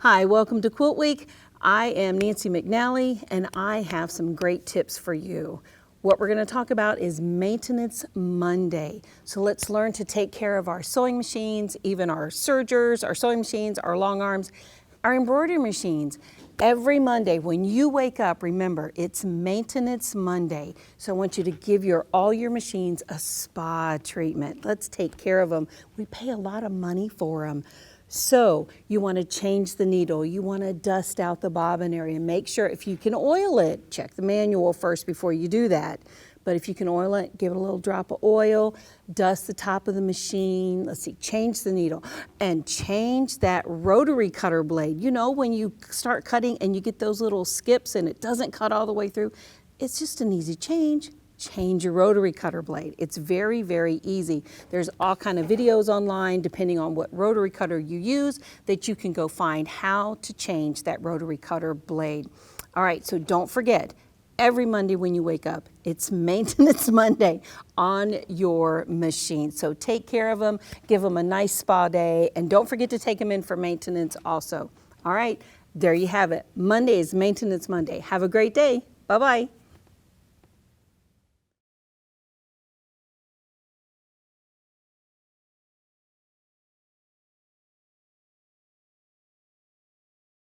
Hi, welcome to Quilt Week. I am Nancy McNally and I have some great tips for you. What we're going to talk about is Maintenance Monday. So let's learn to take care of our sewing machines, even our sergers, our sewing machines, our long arms, our embroidery machines. Every Monday when you wake up, remember, it's Maintenance Monday. So I want you to give all your machines a spa treatment. Let's take care of them. We pay a lot of money for them. So you want to change the needle, you want to dust out the bobbin area, make sure if you can oil it, check the manual first before you do that. But if you can oil it, give it a little drop of oil, dust the top of the machine, let's see, change the needle, and change that rotary cutter blade. You know, when you start cutting and you get those little skips and it doesn't cut all the way through, it's just an easy change. Change your rotary cutter blade. It's very, very easy. There's all kind of videos online, depending on what rotary cutter you use, that you can go find how to change that rotary cutter blade. All right, so don't forget, every Monday when you wake up, it's Maintenance Monday on your machine. So take care of them, give them a nice spa day, and don't forget to take them in for maintenance also. All right, there you have it. Monday is Maintenance Monday. Have a great day. Bye-bye.